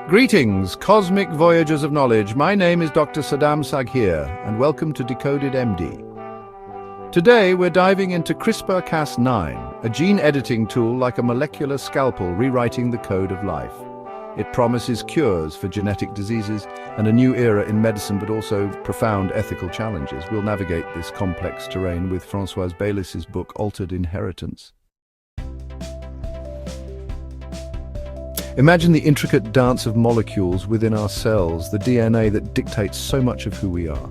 Greetings, cosmic voyagers of knowledge. My name is Dr. Saddam Saghir, and welcome to Decoded MD. Today, we're diving into CRISPR-Cas9, a gene editing tool like a molecular scalpel rewriting the code of life. It promises cures for genetic diseases and a new era in medicine, but also profound ethical challenges. We'll navigate this complex terrain with Françoise Baylis's book, Altered Inheritance. Imagine the intricate dance of molecules within our cells, the DNA that dictates so much of who we are.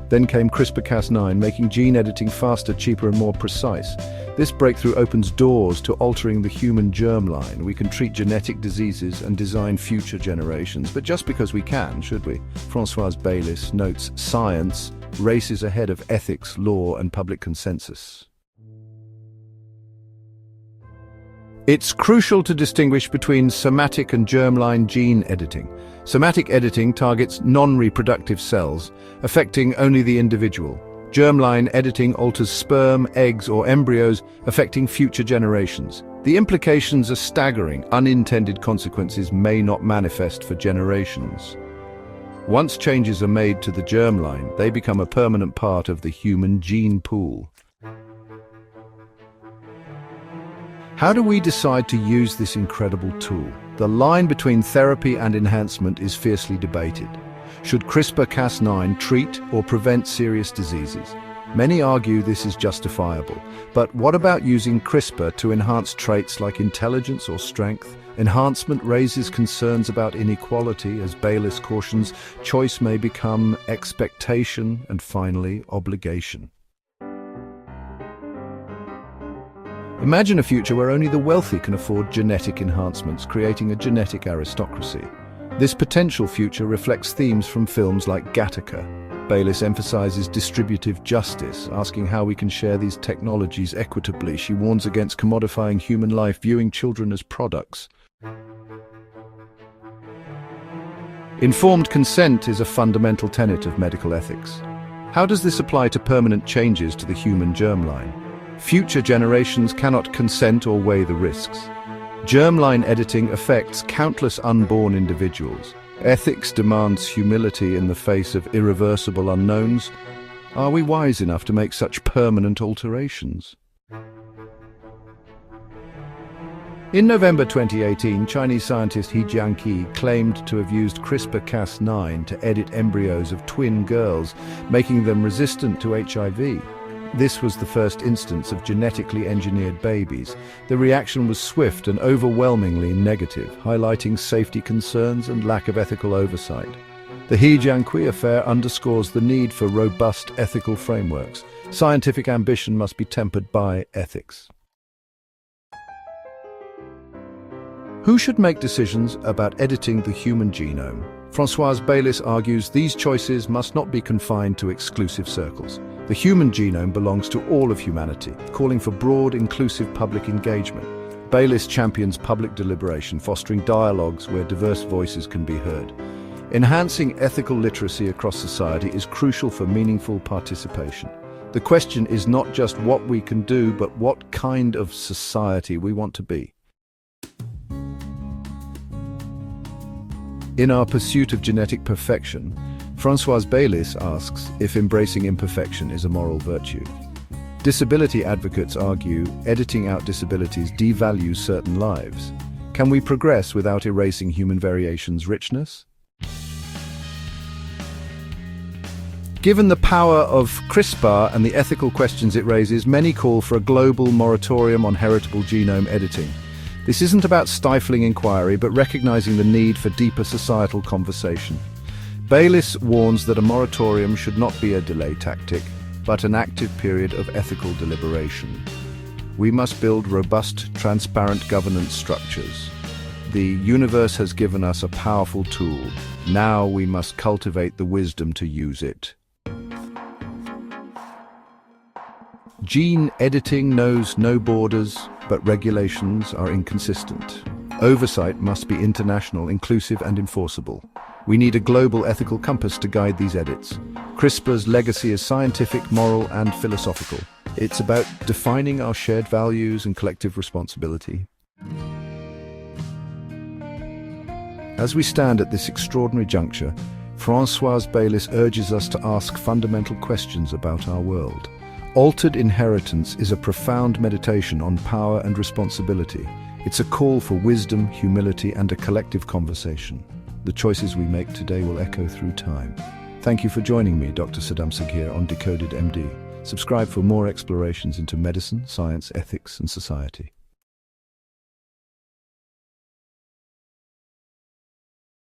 Then came CRISPR-Cas9, making gene editing faster, cheaper, and more precise. This breakthrough opens doors to altering the human germline. We can treat genetic diseases and design future generations, but just because we can, should we? Françoise Baylis notes, science races ahead of ethics, law, and public consensus. It's crucial to distinguish between somatic and germline gene editing. Somatic editing targets non-reproductive cells, affecting only the individual. Germline editing alters sperm, eggs, or embryos, affecting future generations. The implications are staggering. Unintended consequences may not manifest for generations. Once changes are made to the germline, they become a permanent part of the human gene pool. How do we decide to use this incredible tool? The line between therapy and enhancement is fiercely debated. Should CRISPR-Cas9 treat or prevent serious diseases? Many argue this is justifiable. But what about using CRISPR to enhance traits like intelligence or strength? Enhancement raises concerns about inequality. As Baylis cautions, choice may become expectation and finally obligation. Imagine a future where only the wealthy can afford genetic enhancements, creating a genetic aristocracy. This potential future reflects themes from films like Gattaca. Baylis emphasizes distributive justice, asking how we can share these technologies equitably. She warns against commodifying human life, viewing children as products. Informed consent is a fundamental tenet of medical ethics. How does this apply to permanent changes to the human germline? Future generations cannot consent or weigh the risks. Germline editing affects countless unborn individuals. Ethics demands humility in the face of irreversible unknowns. Are we wise enough to make such permanent alterations? In November 2018, Chinese scientist He Jiankui claimed to have used CRISPR-Cas9 to edit embryos of twin girls, making them resistant to HIV. This was the first instance of genetically engineered babies. The reaction was swift and overwhelmingly negative, highlighting safety concerns and lack of ethical oversight. The He Jiankui affair underscores the need for robust ethical frameworks. Scientific ambition must be tempered by ethics. Who should make decisions about editing the human genome? Françoise Baylis argues these choices must not be confined to exclusive circles. The human genome belongs to all of humanity, calling for broad, inclusive public engagement. Baylis champions public deliberation, fostering dialogues where diverse voices can be heard. Enhancing ethical literacy across society is crucial for meaningful participation. The question is not just what we can do, but what kind of society we want to be. In our pursuit of genetic perfection, Françoise Baylis asks if embracing imperfection is a moral virtue. Disability advocates argue editing out disabilities devalues certain lives. Can we progress without erasing human variation's richness? Given the power of CRISPR and the ethical questions it raises, many call for a global moratorium on heritable genome editing. This isn't about stifling inquiry, but recognizing the need for deeper societal conversation. Baylis warns that a moratorium should not be a delay tactic, but an active period of ethical deliberation. We must build robust, transparent governance structures. The universe has given us a powerful tool. Now we must cultivate the wisdom to use it. Gene editing knows no borders, but regulations are inconsistent. Oversight must be international, inclusive, and enforceable. We need a global ethical compass to guide these edits. CRISPR's legacy is scientific, moral, and philosophical. It's about defining our shared values and collective responsibility. As we stand at this extraordinary juncture, Françoise Baylis urges us to ask fundamental questions about our world. Altered Inheritance is a profound meditation on power and responsibility. It's a call for wisdom, humility, and a collective conversation. The choices we make today will echo through time. Thank you for joining me, Dr. Saddam Sagir, on Decoded MD. Subscribe for more explorations into medicine, science, ethics, and society.